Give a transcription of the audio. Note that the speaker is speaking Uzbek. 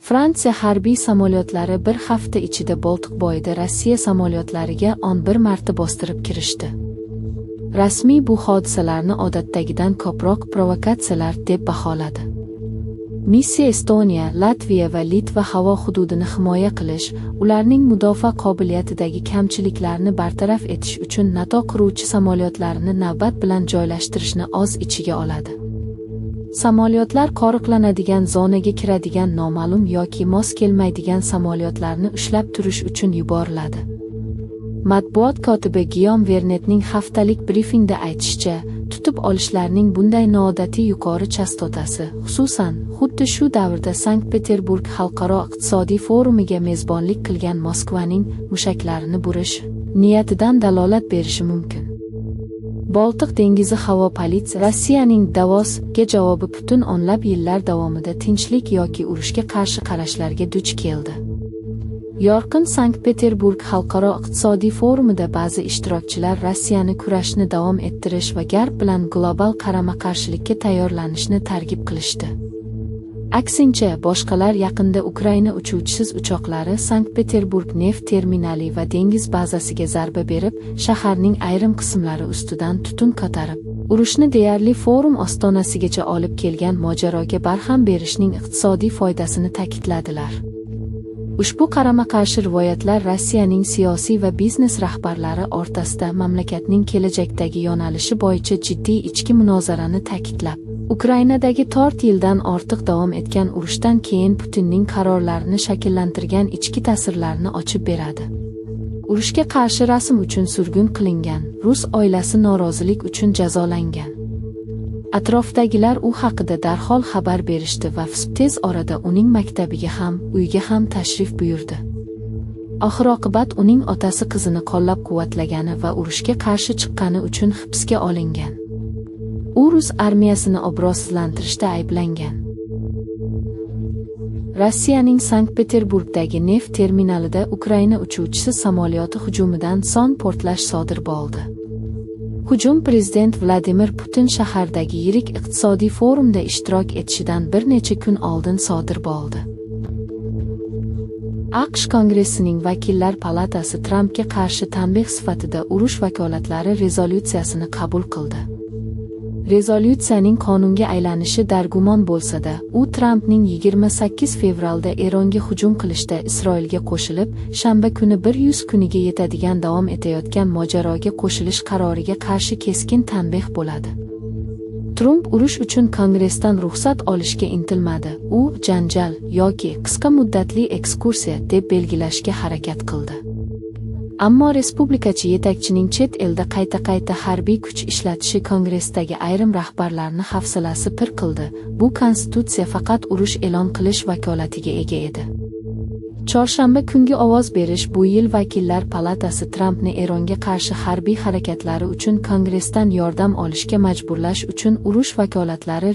Fransiya harbiy samolyotlari bir hafta ichida Boltiqbo'yida Rossiya samolyotlariga 11 marta bostirib kirishdi. Rasmiy bu hodisalarni odatdagidan ko'proq provokatsiyalar deb baholadi. Missiya Estoniya, Latviya va Litva havo hududini himoya qilish, ularning mudofaa qobiliyatidagi kamchiliklarni bartaraf etish uchun NATO qiruvchi samolyotlarini navbat bilan joylashtirishni o'z ichiga oladi. Samolyotlar qo'riqlanadigan zonaga kiradigan noma'lum yoki mos kelmaydigan samolyotlarni ushlab turish uchun yuboriladi. Matbuot kotibi Giyom Vernetning haftalik brifingda aytishicha, tutib olishlarning bunday noodatiy yuqori chastotasi, xususan, xuddi shu davrda Sankt-Peterburg xalqaro iqtisodiy forumiga mezbonlik qilgan Moskvaning mushaklarini burish niyatidan dalolat berishi mumkin. Boltiq dengizi havo politsiyasi Rossiyaning Davosga javobi butun o'nlab yillar davomida tinchlik yoki urushga qarshi qarashlarga duch keldi. Yorqin Sankt-Peterburg xalqaro iqtisodiy forumida ba'zi ishtirokchilar Rossiyani kurashni davom ettirish va G'arb bilan global qarama-qarshilikka tayyorlanishni targ'ib qilishdi. Aksincha, boshqalar yaqinda Ukraina uchuvchisiz uchoqlari Sankt-Peterburg neft terminali va dengiz bazasiga zarba berib, shaharning ayrim qismlari ustidan tutun ko'tarib, urushni deyarli forum ostonasigacha olib kelgan mojaroga barham berishning iqtisodiy foydasini ta'kidladilar. Ushbu qarama-qarshi rivoyatlar Rossiyaning siyosiy va biznes rahbarlari o'rtasida mamlakatning kelajakdagi yo'nalishi bo'yicha jiddiy ichki munozarani ta'kidlab, Ukrainadagi 4 yildan ortiq davom etgan urushdan keyin Putinning qarorlarini shakllantirgan ichki ta'sirlarni ochib beradi. Urushga qarshi rasm uchun surgun qilingan rus oilasi norozilik uchun jazolangan. Atrofdagilar u haqida darhol xabar berishdi va tez orada uning maktabiga ham, uyiga ham tashrif buyurdi. Oxir-oqibat uning otasi qizini qo'llab-quvvatlagani va urushga qarshi chiqqani uchun hibsga olingan. U rus armiyasini obro'sizlantirishda ayblangan. Rossiyaning Sankt-Peterburgdagi neft terminalida Ukraina uchuvchisi samolyoti hujumidan so'ng portlash sodir bo'ldi. Hujum prezident Vladimir Putin shahardagi yirik iqtisodiy forumda ishtirok etishidan bir necha kun oldin sodir bo'ldi. AQSh Kongressining Vakillar palatasi Trampga qarshi tanbeh sifatida urush vakolatlari rezolyutsiyasini qabul qildi. Rezolyutsiyaning qonunga aylanishi dargumon bo'lsa-da, u Trampning 28 fevralda Eronga hujum qilishda Isroilga qo'shilib, shanba kuni 100 kuniga yetadigan davom etayotgan mojaroga qo'shilish qaroriga qarshi keskin tanbeh bo'ladi. Trump urush uchun Kongressdan ruxsat olishga intilmadi. U janjal yoki qisqa muddatli ekskursiya deb belgilashga harakat qildi. Ammo respublikachi yetakchining chet elda qayta harbiy kuch ishlatishi Kongressdagi ayrim rahbarlarni hafsalasi pir qildi. Bu konstitutsiya faqat urush e'lon qilish vakolatiga ega edi. Chorshanba kungi ovoz berish bu yil Vakillar palatasi Trampni Eronga qarshi harbiy harakatlari uchun Kongressdan yordam olishga majburlash uchun urush vakolatlari